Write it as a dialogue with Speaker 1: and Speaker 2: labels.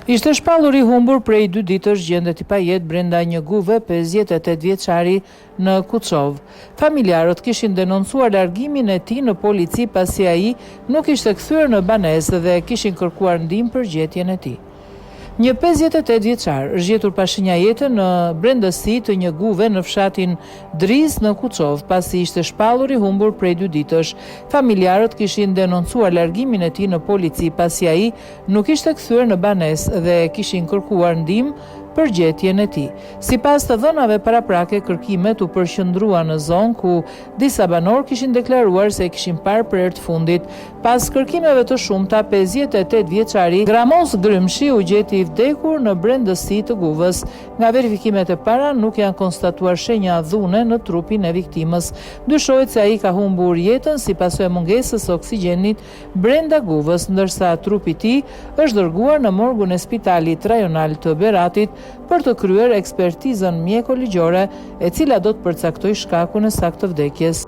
Speaker 1: Ishte shpallur i humbur prej 2 ditësh gjendet i pajet brenda një guve 58 vjeçari në Kuçov. Familjarët kishin denoncuar largimin e tij në polici pasi ai nuk ishte kthyer në banesë dhe kishin kërkuar ndihmë për gjetjen e tij. Një 58 vjeçar është gjetur pa shenjajete në brendësi të një guve në fshatin Driz në Kuçov, pasi ishte shpallur i humbur prej 2 ditësh. Familjarët kishin denoncuar largimin e tij në polici pasi ai nuk ishte kthyer në banesë dhe kishin kërkuar ndihmë për gjetjen e tij. Sipas të dhënave paraprake, kërkimet u përqendrua në zonë ku disa banor kishin deklaruar se kishin parë për herë të fundit. Pas kërkimeve të shumta, 58 vjeçari Gramos Grymshi u gjeti i vdekur në brendësi të guvës. Nga verifikimet e para nuk janë konstatuar shenja dhune në trupin e viktimës. Dyshohet se ai ka humbur jetën si pasojë e mungesës së oksigjenit brenda guvës, ndërsa trupi i tij është dërguar në morgun e Spitalit Rajonal të Beratit për të kryer ekspertizën mjeko-ligjore, e cila do të përcaktojë shkakun e saktë të vdekjes.